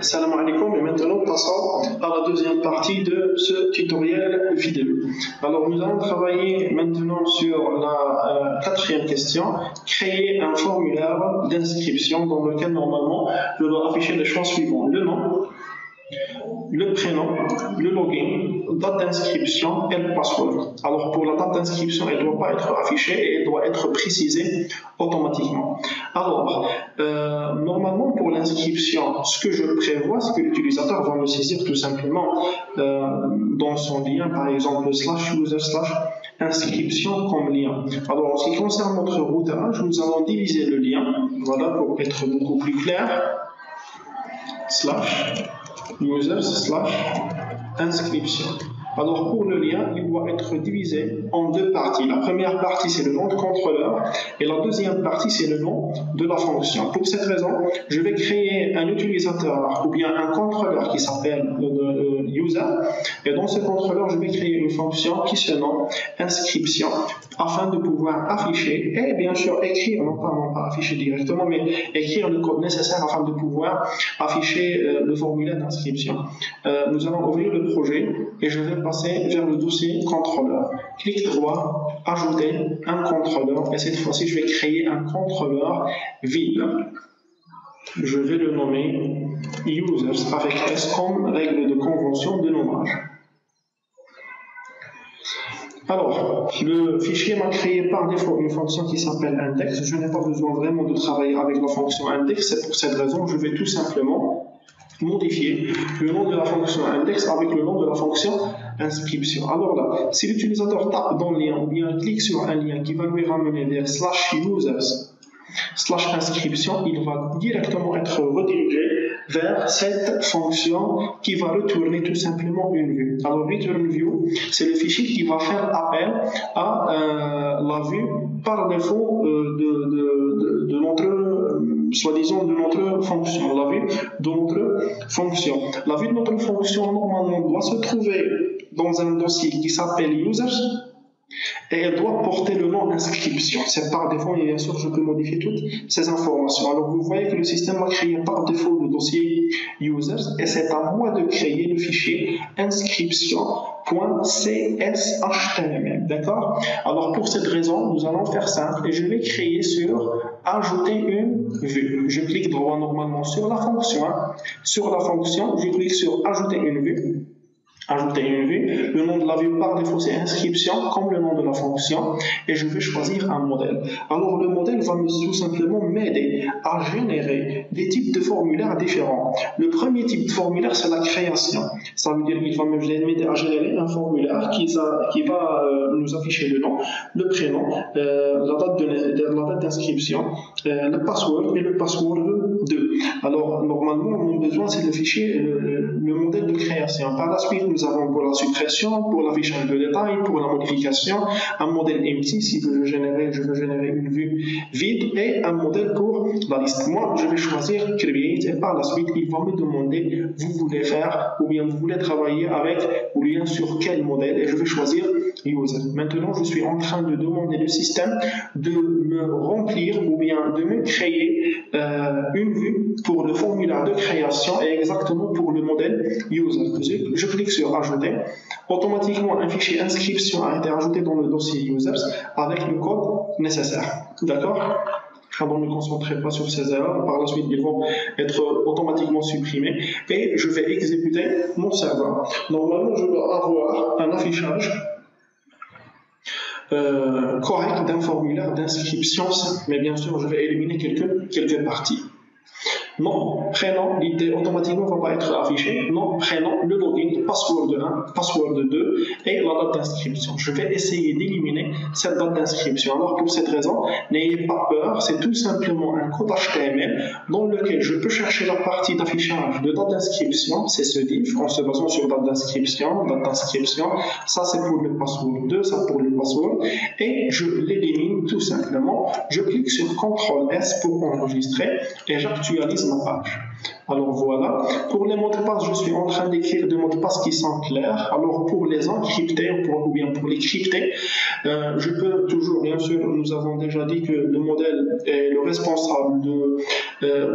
Salam alaikum, et maintenant passons à la deuxième partie de ce tutoriel vidéo. Alors nous allons travailler maintenant sur la quatrième question, créer un formulaire d'inscription dans lequel normalement je dois afficher les choix suivants: le nom, le prénom, le login, date d'inscription et le password. Alors pour la date d'inscription, elle ne doit pas être affichée et elle doit être précisée automatiquement. Alors, normalement pour l'inscription, ce que je prévois, c'est que l'utilisateur va me saisir tout simplement dans son lien, par exemple /user/inscription comme lien. Alors en ce qui concerne notre routage, nous allons diviser le lien, voilà, pour être beaucoup plus clair, /user/inscription. Alors pour le lien, il doit être divisé en deux parties. La première partie, c'est le nom de contrôleur et la deuxième partie, c'est le nom de la fonction. Pour cette raison, je vais créer un utilisateur ou bien un contrôleur qui s'appelle user, et dans ce contrôleur, je vais créer une fonction qui se nomme inscription afin de pouvoir afficher et bien sûr écrire, non pas afficher directement, mais écrire le code nécessaire afin de pouvoir afficher le formulaire d'inscription. Nous allons ouvrir le projet et je vais passer vers le dossier contrôleur. Clic droit, ajouter un contrôleur, et cette fois-ci je vais créer un contrôleur vide. Je vais le nommer users avec S comme règle de convention de nommage. Alors, le fichier m'a créé par défaut une fonction qui s'appelle index. Je n'ai pas besoin vraiment de travailler avec la fonction index, c'est pour cette raison que je vais tout simplement modifier le nom de la fonction index avec le nom de la fonction inscription. Alors là, si l'utilisateur tape dans le lien ou bien clique sur un lien qui va lui ramener vers /users/inscription, il va directement être redirigé vers cette fonction qui va retourner tout simplement une vue. Alors return view, c'est le fichier qui va faire appel à la vue par défaut de notre soi-disant de notre fonction, la vue de notre fonction. La vue de notre fonction normalement doit se trouver dans un dossier qui s'appelle users et elle doit porter le nom inscription. C'est par défaut, et bien sûr je peux modifier toutes ces informations. Alors vous voyez que le système va créer par défaut le dossier users et c'est à moi de créer le fichier inscription.cshtml. D'accord? Alors pour cette raison, nous allons faire simple et je vais créer sur ajouter une vue. Je clique droit normalement sur la fonction. Sur la fonction, je clique sur ajouter une vue. Ajouter une vue, le nom de la vue par défaut c'est inscription comme le nom de la fonction et je vais choisir un modèle. Alors le modèle va tout simplement m'aider à générer des types de formulaires différents. Le premier type de formulaire c'est la création. Ça veut dire qu'il va m'aider à générer un formulaire qui va nous afficher le nom, le prénom, la date d'inscription, le password et le password 2. Alors normalement mon besoin c'est de fichier le modèle de création. Par la suite nous avons pour la suppression, pour l'affichage de détails, pour la modification, un modèle empty si je veux générer une vue vide et un modèle pour la liste. Moi, je vais choisir create et par la suite, il va me demander vous voulez faire ou bien vous voulez travailler avec ou bien sur quel modèle et je vais choisir user. Maintenant, je suis en train de demander au système de me remplir ou bien de me créer une vue pour le formulaire de création et exactement pour le modèle user. Je clique sur ajouter. Automatiquement, un fichier inscription a été ajouté dans le dossier users avec le code nécessaire. D'accord? Alors, ne me concentrerai pas sur ces erreurs. Par la suite, ils vont être automatiquement supprimés et je vais exécuter mon serveur. Normalement, je dois avoir un affichage correct d'un formulaire d'inscription, mais bien sûr, je vais éliminer quelques parties. Nom, prénom, l'idée automatiquement ne va pas être affiché. Nom, prénom, le login, password 1, password 2 et la date d'inscription. Je vais essayer d'éliminer cette date d'inscription. Alors pour cette raison, n'ayez pas peur, c'est tout simplement un code HTML dans lequel je peux chercher la partie d'affichage de date d'inscription, c'est ce div, en se basant sur date d'inscription, ça c'est pour le password 2, ça pour le password, et je l'élimine tout simplement. Je clique sur CTRL S pour enregistrer et j'actualise ma page. Alors voilà, pour les mots de passe, je suis en train d'écrire des mots de passe qui sont clairs. Alors pour les encrypter ou bien pour les crypter, je peux toujours, bien sûr, nous avons déjà dit que le modèle est le responsable de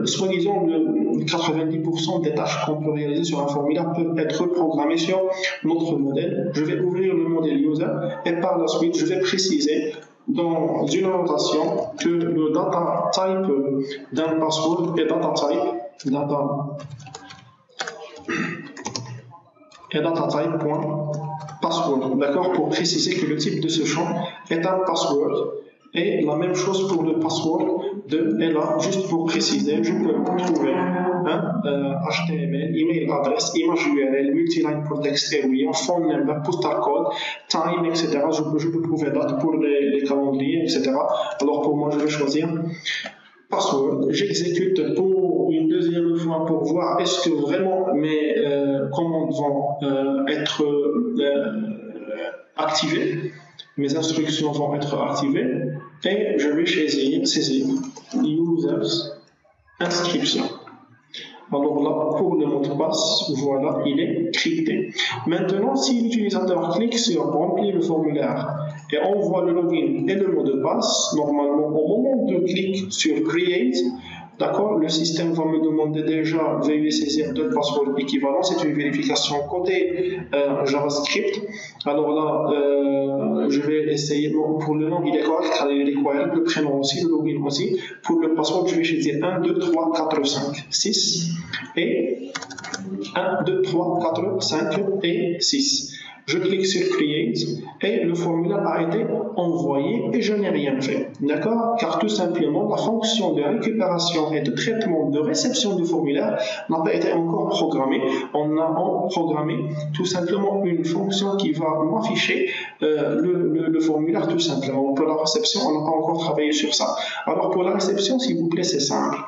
Soi-disant, 90% des tâches qu'on peut réaliser sur un formulaire peuvent être programmées sur notre modèle. Je vais ouvrir le modèle user et par la suite, je vais préciser dans une notation que le data type d'un password est data type.password, d'accord, pour préciser que le type de ce champ est un password. Et la même chose pour le password de là, juste pour préciser, je peux trouver un HTML, email adresse, image URL, multiline pour texte area, phone number, postal code, time, etc. Je peux trouver date pour les calendriers, etc. Alors pour moi, je vais choisir password. J'exécute pour une deuxième fois pour voir est-ce que vraiment mes commandes vont être activées. Mes instructions vont être activées et je vais saisir users inscription. Alors là, pour le mot de passe, voilà, il est crypté. Maintenant, si l'utilisateur clique sur remplir le formulaire et envoie le login et le mot de passe, normalement, au moment de clic sur create, d'accord, le système va me demander déjà, veuillez saisir deux passwords équivalents, c'est une vérification côté JavaScript. Alors là, je vais essayer, pour le nom il est correct, car il est correct, le prénom aussi, le login aussi. Pour le password, je vais choisir 1, 2, 3, 4, 5, 6 et 1, 2, 3, 4, 5 et 6. Je clique sur Create et le formulaire a été envoyé et je n'ai rien fait. D'accord? Car tout simplement, la fonction de récupération et de traitement de réception du formulaire n'a pas été encore programmée. On a programmé tout simplement une fonction qui va m'afficher le formulaire tout simplement. Pour la réception, on n'a pas encore travaillé sur ça. Alors pour la réception, s'il vous plaît, c'est simple.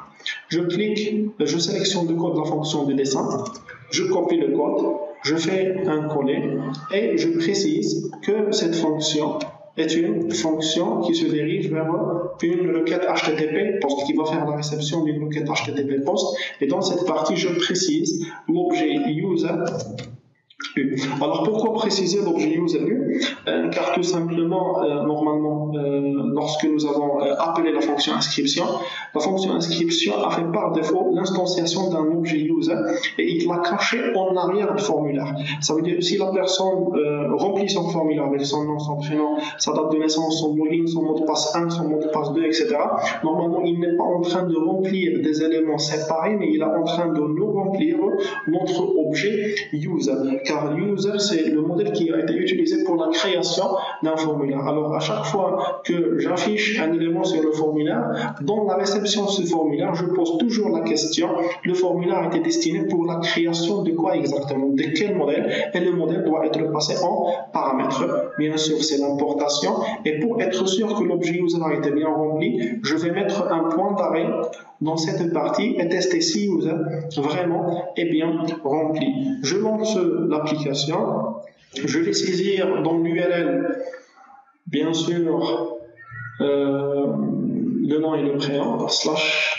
Je clique, je sélectionne le code de la fonction de dessin, je copie le code, je fais un coller et je précise que cette fonction est une fonction qui se dirige vers une requête HTTP POST qui va faire la réception d'une requête HTTP POST et dans cette partie je précise l'objet user. Alors pourquoi préciser l'objet user car tout simplement, normalement, lorsque nous avons appelé la fonction inscription a fait par défaut l'instanciation d'un objet user et il l'a caché en arrière du formulaire. Ça veut dire que si la personne remplit son formulaire avec son nom, son prénom, sa date de naissance, son login, son mot de passe 1, son mot de passe 2, etc., normalement il n'est pas en train de remplir des éléments séparés, mais il est en train de nous remplir notre objet user. Car user, c'est le modèle qui a été utilisé pour la création d'un formulaire. Alors, à chaque fois que j'affiche un élément sur le formulaire, dans la réception de ce formulaire, je pose toujours la question, le formulaire a été destiné pour la création de quoi exactement, de quel modèle, et le modèle doit être passé en paramètres. Bien sûr, c'est l'importation, et pour être sûr que l'objet user a été bien rempli, je vais mettre un point d'arrêt dans cette partie et tester si user vraiment est bien rempli. Je lance l'application, je vais saisir dans l'URL, bien sûr, le nom et le prénom, slash,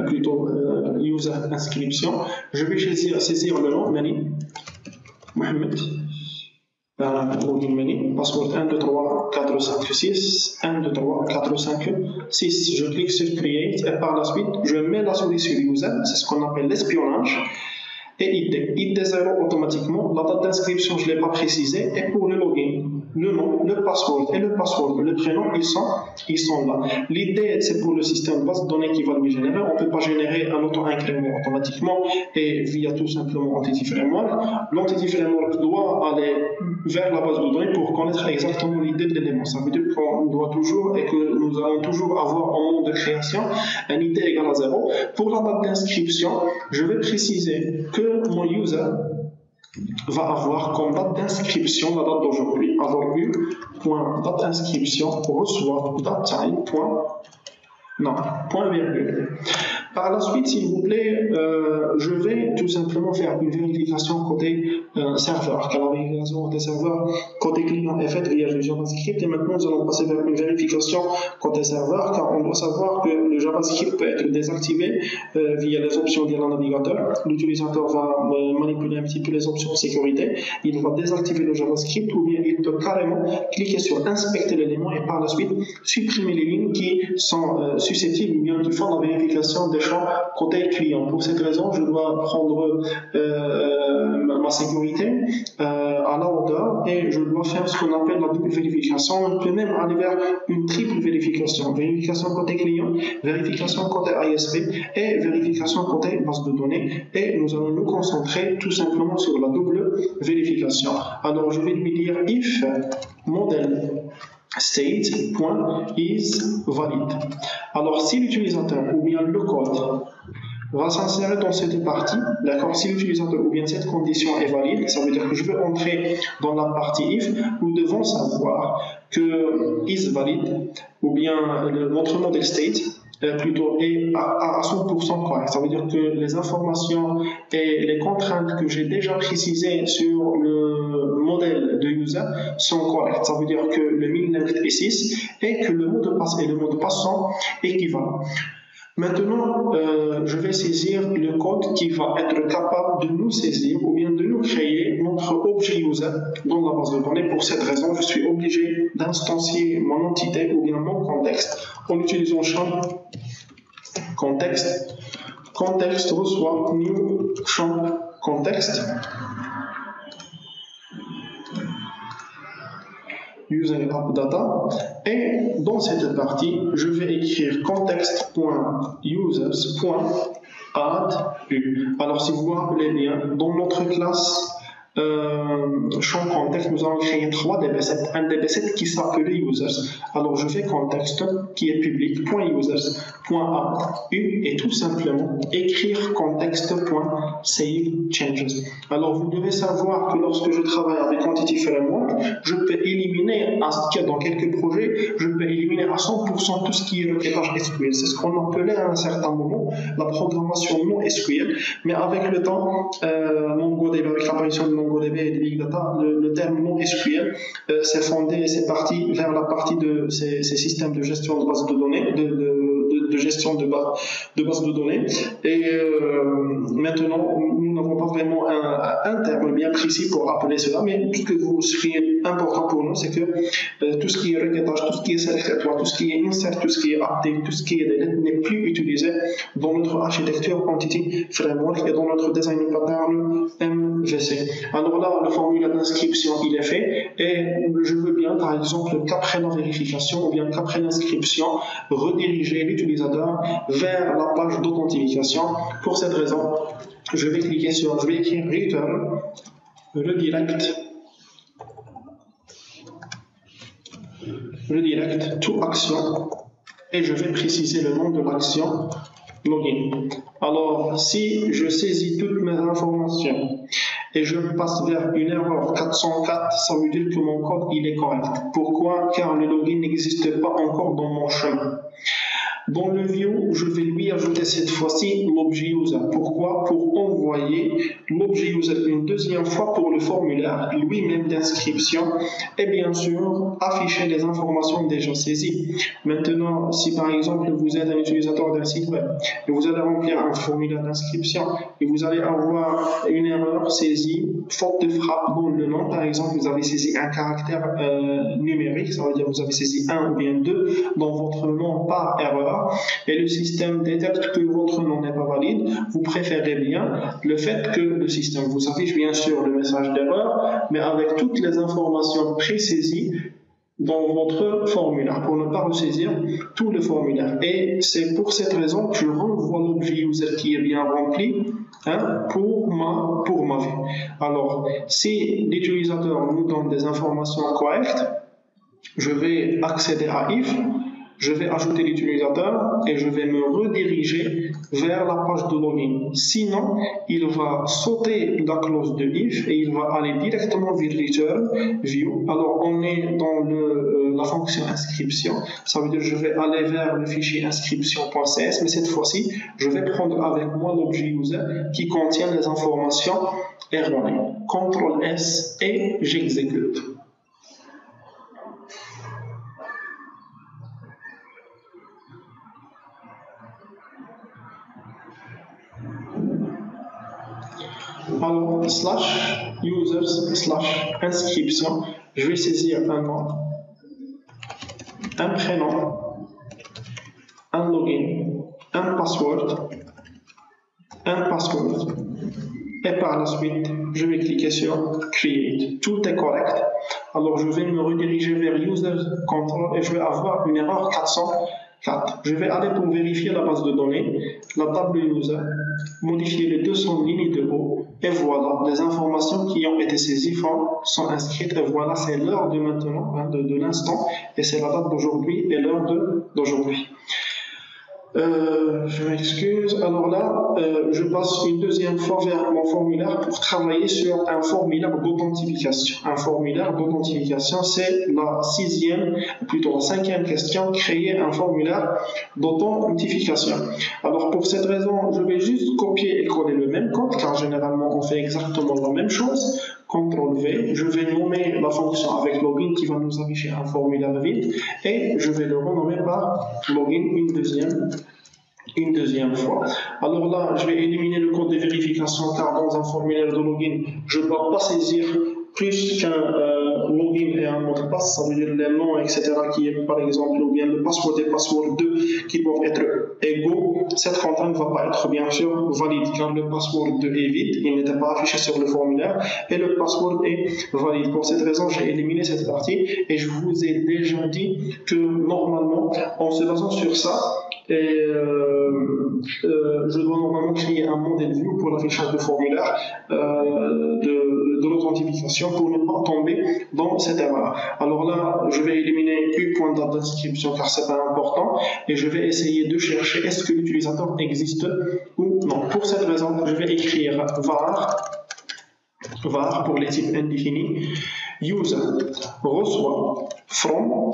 plutôt user inscription. Je vais saisir le nom, Mani, Mohamed, login Mani, password 1, 2, 3, 4, 5, 6, 1, 2, 3, 4, 5, 6. Je clique sur Create et par la suite, je mets la souris sur user, c'est ce qu'on appelle l'espionnage. Et ID 0 automatiquement, la date d'inscription je ne l'ai pas précisé, et pour le login, le nom, le password et le prénom, ils sont là. L'idée c'est pour le système de base de données qui va lui générer, on ne peut pas générer un auto-incrément automatiquement et via tout simplement Entity Framework. L'Entity Framework doit aller vers la base de données pour connaître exactement l'idée de l'élément. Ça veut dire qu'on doit toujours et que nous allons toujours avoir au moment de création un ID égale à 0. Pour la date d'inscription, je vais préciser que mon user va avoir comme date d'inscription la date d'aujourd'hui, avoir eu date inscription reçoit datetime point virgule. Par la suite, s'il vous plaît, je vais tout simplement faire une vérification côté serveur, car la vérification côté serveur, côté client est faite via le JavaScript, et maintenant nous allons passer vers une vérification côté serveur, car on doit savoir que le JavaScript peut être désactivé via les options via le navigateur. L'utilisateur va manipuler un petit peu les options de sécurité, il va désactiver le JavaScript, ou bien il peut carrément cliquer sur inspecter l'élément et par la suite supprimer les lignes qui sont susceptibles ou bien qui font la vérification des champs côté client. Pour cette raison, je dois prendre ma sécurité à la hauteur et je dois faire ce qu'on appelle la double vérification. On peut même aller vers une triple vérification. Vérification côté client, vérification côté ISP et vérification côté base de données. Et nous allons nous concentrer tout simplement sur la double vérification. Alors, je vais lui dire if model state.isValid. Alors, si l'utilisateur ou bien le code va s'insérer dans cette partie, d'accord, si l'utilisateur ou bien cette condition est valide, ça veut dire que je vais entrer dans la partie if, nous devons savoir que isValid ou bien notre model state plutôt est à 100% correct. Ça veut dire que les informations et les contraintes que j'ai déjà précisées sur le modèle de user sont correctes. Ça veut dire que le min length est 6 et que le mot de passe et le mot de passe sont équivalents. Maintenant, je vais saisir le code qui va être capable de nous saisir ou bien de nous créer notre objet user dans la base de données. Pour cette raison, je suis obligé d'instancier mon entité ou bien mon contexte en utilisant champ contexte. Contexte reçoit new champ contexte. User app data, et dans cette partie, je vais écrire context.users.add. Alors, si vous vous rappelez bien, dans notre classe champ contexte, nous allons créer 3 DB7, un DB7 qui s'appelait users. Alors, je fais contexte qui est public, .users.add et tout simplement écrire context.saveChanges. Alors, vous devez savoir que lorsque je travaille avec Entity Framework, je peux éliminer, dans quelques projets, je peux éliminer à 100% tout ce qui est requêtage SQL. C'est ce qu'on appelait à un certain moment la programmation non SQL, mais avec le temps, MongoDB, avec l'apparition de MongoDB et de Big Data, le terme non SQL s'est fondé et c'est parti vers la partie de ces systèmes de gestion de base de données, de gestion de base de données. Et maintenant, nous n'avons pas vraiment un terme bien précis pour appeler cela, mais ce qui est important pour nous, c'est que tout ce qui est requêtage, tout ce qui est self-requête, tout ce qui est insert, tout ce qui est update, tout ce qui est delete n'est plus utilisé dans notre architecture Entity Framework et dans notre design pattern MVC. Alors là, le formulaire d'inscription, il est fait et je veux bien, par exemple, qu'après la vérification ou bien qu'après l'inscription, rediriger l'utilisateur vers la page d'authentification. Pour cette raison, je vais écrire return redirect to action et je vais préciser le nom de l'action login. Alors, si je saisis toutes mes informations et je passe vers une erreur 404, ça veut dire que mon code il est correct. Pourquoi? Car le login n'existe pas encore dans mon chemin. Dans le view, je vais lui ajouter cette fois-ci l'objet user. Pourquoi? Pour envoyer l'objet user une deuxième fois pour le formulaire lui-même d'inscription et bien sûr afficher les informations déjà saisies. Maintenant, si par exemple vous êtes un utilisateur d'un site web et vous allez remplir un formulaire d'inscription et vous allez avoir une erreur saisie, faute de frappe dans le nom, par exemple vous avez saisi un caractère numérique, ça veut dire vous avez saisi 1 ou bien 2 dans votre nom par erreur, et le système détecte que votre nom n'est pas valide, vous préférez bien le fait que le système vous affiche bien sûr le message d'erreur, mais avec toutes les informations présaisies dans votre formulaire, pour ne pas ressaisir tout le formulaire. Et c'est pour cette raison que je renvoie l'objet user qui est bien rempli pour ma vie. Alors, si l'utilisateur nous donne des informations correctes, je vais accéder à if, je vais ajouter l'utilisateur et je vais me rediriger vers la page de login. Sinon, il va sauter la clause de if et il va aller directement vers return view. Alors, on est dans le la fonction inscription. Ça veut dire que je vais aller vers le fichier inscription.cs, mais cette fois-ci, je vais prendre avec moi l'objet user qui contient les informations erronées. CTRL S et j'exécute. Alors, /users/inscription, je vais saisir un nom, un prénom, un login, un password, et par la suite, je vais cliquer sur Create. Tout est correct. Alors, je vais me rediriger vers User Control et je vais avoir une erreur 404. Je vais aller pour vérifier la base de données, la table user, modifier les 200 lignes de haut, et voilà, les informations qui ont été saisies sont inscrites, et voilà, c'est l'heure de maintenant, de l'instant, et c'est la date d'aujourd'hui et l'heure d'aujourd'hui. Je m'excuse. Alors là, je passe une deuxième fois vers mon formulaire pour travailler sur un formulaire d'authentification. Un formulaire d'authentification, c'est la cinquième question, créer un formulaire d'authentification. Alors pour cette raison, je vais juste copier et coller le même code, car généralement on fait exactement la même chose. CTRL V, je vais nommer la fonction avec login qui va nous afficher un formulaire vide et je vais le renommer par login une deuxième fois. Alors là, je vais éliminer le code de vérification car dans un formulaire de login, je ne dois pas saisir plus qu'un login et un mot de passe, ça veut dire les noms, etc., qui est par exemple, ou bien le password et password 2 qui doivent être égaux. Cette contrainte ne va pas être bien sûr valide car le password 2 est vide, il n'était pas affiché sur le formulaire et le password est valide. Pour cette raison, j'ai éliminé cette partie et je vous ai déjà dit que normalement, en se basant sur ça, je dois normalement créer un modèle view pour l'affichage de formulaire de l'authentification pour ne pas tomber dans cette erreur. Alors là, je vais éliminer u.date d'inscription car c'est pas important et je vais essayer de chercher est-ce que l'utilisateur existe ou non. Pour cette raison, je vais écrire var pour les types indéfinis, user reçoit from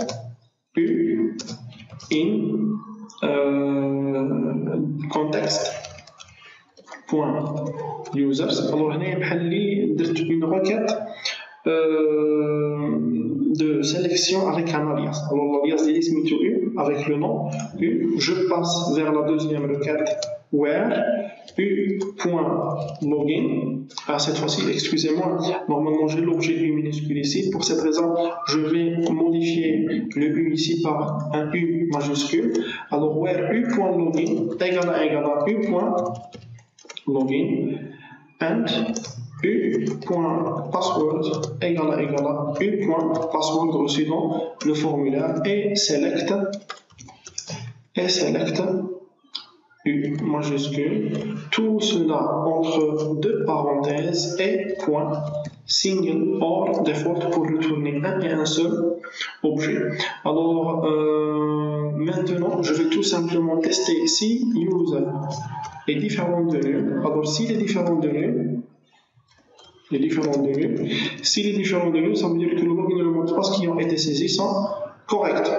u in context point users. Alors هنا بحال لي درت une requête de sélection avec un alias. Alors l'alias est سميتو u avec le nom u. Je passe vers la deuxième requête where u.login. Cette fois-ci, excusez-moi, normalement j'ai l'objet u minuscule ici. Pour cette raison, je vais modifier le u ici par un u majuscule. Alors where u.login égale à u.login and u.password égale à u.password reçu dans le formulaire et select u majuscule, tout cela entre deux parenthèses et point single or default pour retourner un et un seul objet. Alors maintenant je vais tout simplement tester si user est différent de nul. Alors s'il est différent de nul, s'il est différent de nul, ça veut dire que le login et le mot de passe qui ont été saisis sont corrects.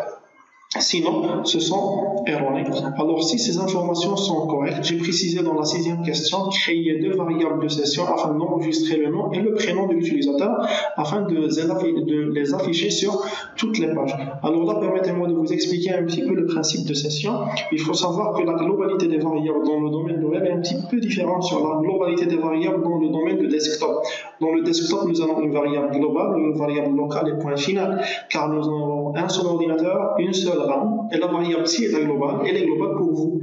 Sinon, ce sont erronés. Alors, si ces informations sont correctes, j'ai précisé dans la sixième question, créer deux variables de session afin d'enregistrer le nom et le prénom de l'utilisateur afin de les afficher sur toutes les pages. Alors là, permettez-moi de vous expliquer un petit peu le principe de session. Il faut savoir que la globalité des variables dans le domaine de web est un petit peu différente sur la globalité des variables dans le domaine de desktop. Dans le desktop, nous avons une variable globale, une variable locale et point final, car nous avons un seul ordinateur, une seule RAM, et la variable ci est globale, elle est globale pour vous.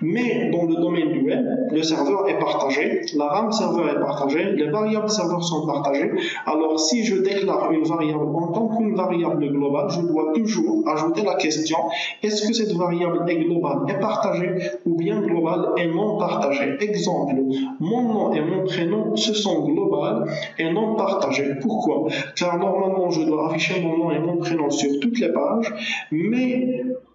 Mais dans le domaine du web, le serveur est partagé, la RAM serveur est partagée, les variables serveurs sont partagées. Alors si je déclare une variable en tant qu'une variable globale, je dois toujours ajouter la question, est-ce que cette variable est globale et partagée ou bien globale et non partagée? Exemple, mon nom et mon prénom, ce sont globales et non partagées. Pourquoi? Car normalement, je dois afficher mon nom et mon prénom sur toutes les pages, mais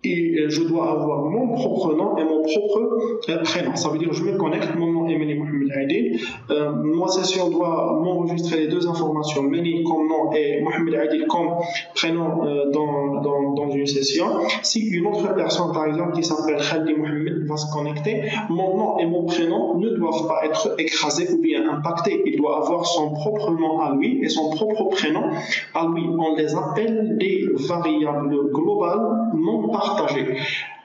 je dois avoir mon propre nom et mon propre prénom. Ça veut dire que je me connecte, mon nom est Mohamed Aidil, ma session doit m'enregistrer les deux informations, Meni comme nom et Mohamed Adil comme prénom dans une session. Si une autre personne, par exemple, qui s'appelle Khaldi Mohamed va se connecter, mon nom et mon prénom ne doivent pas être écrasés ou bien impactés. Il doit avoir son propre nom à lui et son propre prénom à lui. On les appelle des variables globales non partagées.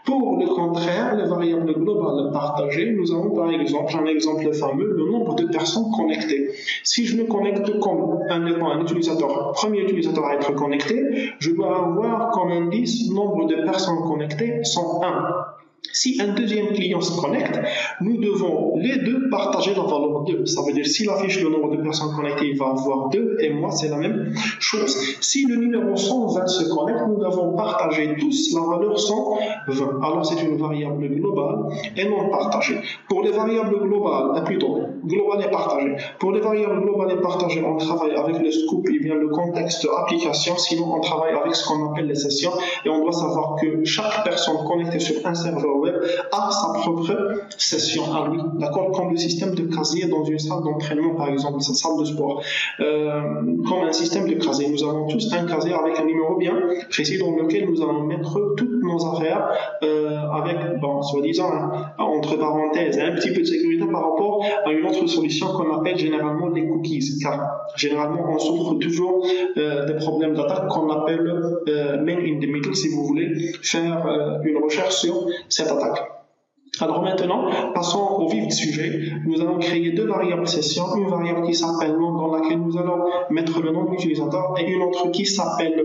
Pour le contraire, les variables globales partagées, nous avons par exemple un exemple fameux, le nombre de personnes connectées. Si je me connecte comme un utilisateur, premier utilisateur à être connecté, je dois avoir comme indice nombre de personnes connectées sont 1. Si un deuxième client se connecte, nous devons les deux partager la valeur 2. Ça veut dire s'il affiche le nombre de personnes connectées, il va avoir 2 et moi c'est la même chose. Si le numéro 120 se connecte, nous devons partager tous la valeur 120. Alors c'est une variable globale et non partagée. Pour les variables globales, plutôt globales et partagées. Pour les variables globales et partagées, on travaille avec le scope et bien le contexte application, sinon on travaille avec ce qu'on appelle les sessions et on doit savoir que chaque personne connectée sur un serveur web a sa propre session à lui, d'accord, comme le système de casier dans une salle d'entraînement, par exemple, cette salle de sport, comme un système de casier. Nous avons tous un casier avec un numéro bien précis dans lequel nous allons mettre toutes nos affaires avec, bon, soi-disant, entre parenthèses, un petit peu de sécurité par rapport à une autre solution qu'on appelle généralement les cookies, car généralement on souffre toujours des problèmes d'attaque qu'on appelle man in the middle, si vous voulez faire une recherche sur cette attaque. Alors maintenant, passons au vif du sujet. Nous allons créer deux variables session, une variable qui s'appelle nom dans laquelle nous allons mettre le nom de l'utilisateur et une autre qui s'appelle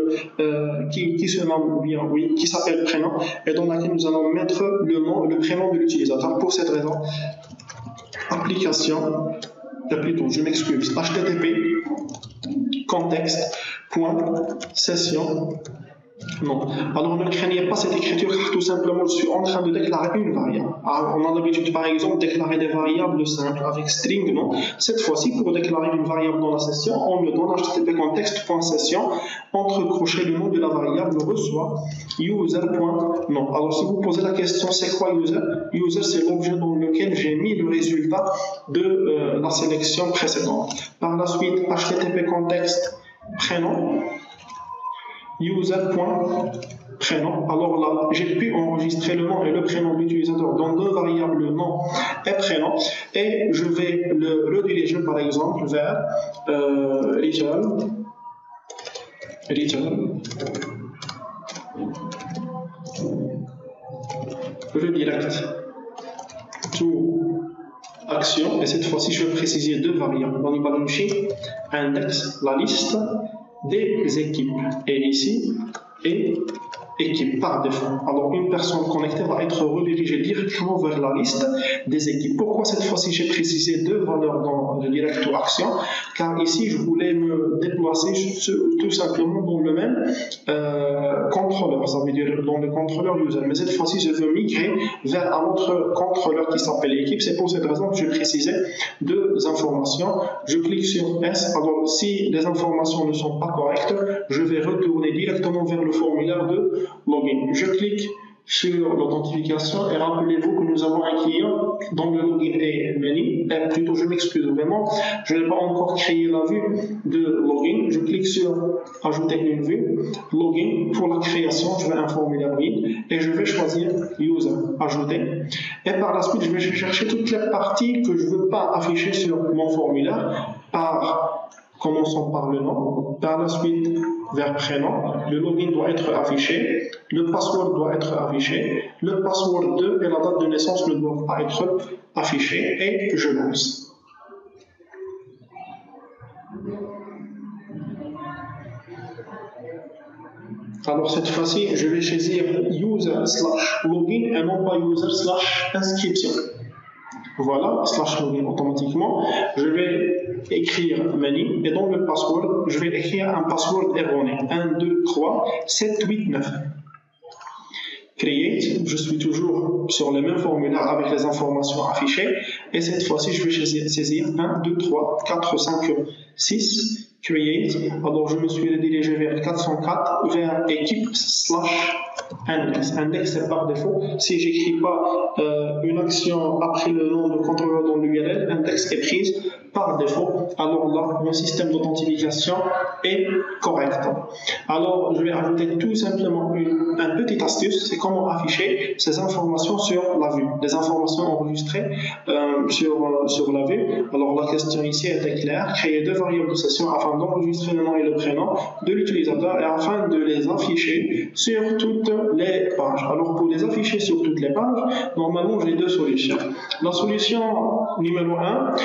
qui se nomme bien, oui, qui s'appelle prénom et dans laquelle nous allons mettre le nom, le prénom de l'utilisateur. Pour cette raison, application, plutôt, je m'excuse, HTTP contexte.session. Non. Alors ne craignez pas cette écriture car tout simplement je suis en train de déclarer une variable. Alors, on a l'habitude par exemple de déclarer des variables simples avec string, non. Cette fois-ci pour déclarer une variable dans la session, on me donne http contexte.session entre crochets le nom de la variable reçoit user.nom. Alors si vous posez la question c'est quoi user? User c'est l'objet dans lequel j'ai mis le résultat de la sélection précédente. Par la suite http contexte prénom user.prénom. Alors là, j'ai pu enregistrer le nom et le prénom de l'utilisateur dans deux variables nom et prénom et je vais le rediriger par exemple vers redirect to action et cette fois-ci je vais préciser deux variables. On y va index, la liste des équipes et ici et équipe par défaut. Alors une personne connectée va être redirigée directement vers la liste des équipes. Pourquoi cette fois-ci j'ai précisé deux valeurs dans le direct to action? Car ici je voulais me déplacer tout simplement dans le même contrôleur, ça veut dire dans le contrôleur user. Mais cette fois-ci je veux migrer vers un autre contrôleur qui s'appelle équipe. C'est pour cette raison que je précisais deux informations. Je clique sur S. Alors si les informations ne sont pas correctes, je vais retourner directement vers le formulaire de login. Je clique sur l'authentification et rappelez-vous que nous avons un client dont le login est Meni. Plutôt, je m'excuse vraiment, je n'ai pas encore créé la vue de login. Je clique sur ajouter une vue, login. Pour la création, je vais un formulaire vide et je vais choisir user, ajouter. Et par la suite, je vais chercher toutes les parties que je ne veux pas afficher sur mon formulaire commençons par le nom, par la suite vers prénom, le login doit être affiché, le password doit être affiché, le password 2 et la date de naissance ne doivent pas être affichés et je lance. Alors cette fois-ci, je vais choisir user/login et non pas user/inscription. Voilà, /login automatiquement. Je vais écrire Meni et dans le password, je vais écrire un password erroné. 1, 2, 3, 7, 8, 9. Create, je suis toujours sur le même formulaire avec les informations affichées. Et cette fois-ci, je vais saisir 1, 2, 3, 4, 5, 6. Create, alors je me suis redirigé vers 404, vers équipe/index. Index, c'est par défaut. Si j'écris pas une action après le nom de contrôleur dans l'URL, index est prise par défaut, alors là, mon système d'authentification est correct. Alors, je vais ajouter tout simplement un petit astuce, c'est comment afficher ces informations sur la vue, des informations enregistrées sur la vue. Alors, la question ici était claire, créer deux variables de session afin d'enregistrer le nom et le prénom de l'utilisateur et afin de les afficher sur toutes les pages. Alors, pour les afficher sur toutes les pages, normalement, j'ai deux solutions. La solution numéro 1,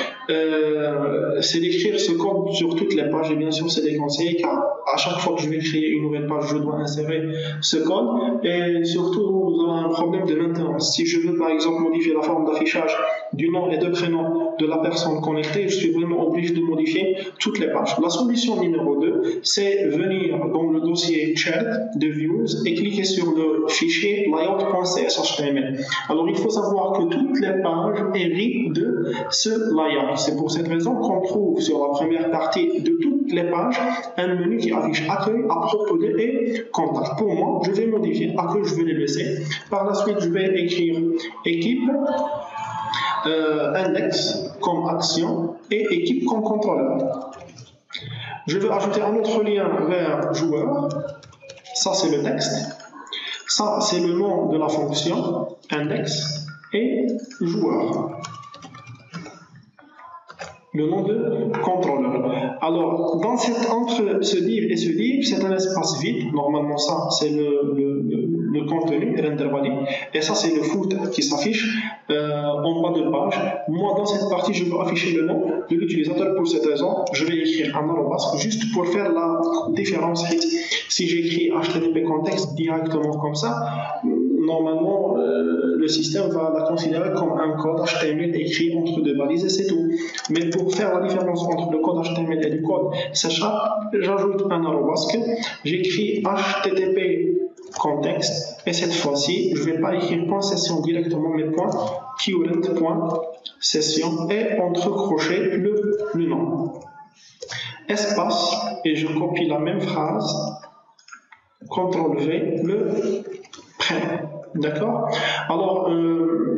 c'est d'écrire ce code sur toutes les pages et bien sûr c'est déconseillé car à chaque fois que je vais créer une nouvelle page je dois insérer ce code et surtout nous avons un problème de maintenance. Si je veux par exemple modifier la forme d'affichage du nom et de prénom de la personne connectée, je suis vraiment obligé de modifier toutes les pages. La solution numéro 2, c'est venir dans le dossier chat de views et cliquer sur le fichier layout.cshtml. Alors il faut savoir que toutes les pages héritent de ce layout. C'est pour cette raison qu'on trouve sur la première partie de toutes les pages un menu qui affiche accueil, à propos de et contact. Pour moi, je vais modifier accueil, je vais les laisser. Par la suite, je vais écrire équipe, index comme action et équipe comme contrôleur. Je vais ajouter un autre lien vers joueur. Ça, c'est le texte. Ça, c'est le nom de la fonction index et joueur. Le nom de contrôleur. Alors, entre ce div et ce div, c'est un espace vide. Normalement, ça, c'est le contenu, render value. Et ça, c'est le footer qui s'affiche en bas de page. Moi, dans cette partie, je veux afficher le nom de l'utilisateur. Pour cette raison, je vais écrire un arrobas juste pour faire la différence. Si j'écris HTTP context directement comme ça, normalement, le système va la considérer comme un code HTML écrit entre deux balises et c'est tout. Mais pour faire la différence entre le code HTML et le code C#, j'ajoute un arrobas, j'écris HTTP context et cette fois-ci, je ne vais pas écrire .session directement, mais .current.session et entre crochets le nom. Espace, et je copie la même phrase, CTRL-V, le prénom. D'accord? Alors,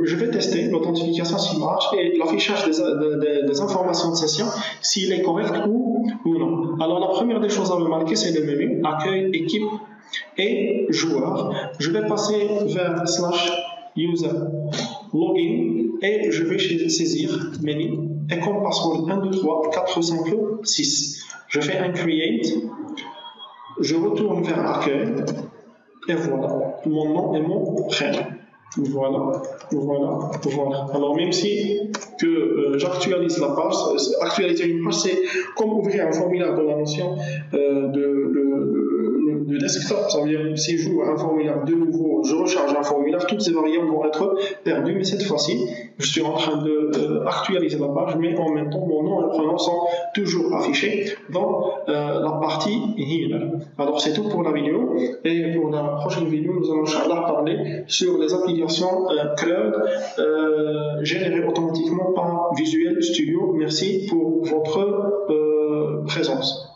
je vais tester l'authentification s'il marche et l'affichage des informations de session s'il est correct ou non. Alors, la première des choses à remarquer, c'est le menu accueil, équipe et joueur. Je vais passer vers /user login et je vais saisir menu et comme password 1, 2, 3, 4, 5, 6. Je fais un create, je retourne vers accueil. Et voilà, mon nom et mon prénom. Voilà. Alors même si j'actualise la page, actualiser une page, c'est comme ouvrir un formulaire dans la notion de desktop. Ça veut dire si j'ouvre un formulaire de nouveau, je recharge un formulaire, toutes ces variables vont être perdues. Mais cette fois-ci, je suis en train d'actualiser la page, mais en même temps, mon nom et prénom sont toujours affichés dans la partie Here. Alors c'est tout pour la vidéo. Et pour la prochaine vidéo, nous allons Inch'Allah parler sur les applications CRUD générées automatiquement par Visual Studio. Merci pour votre présence.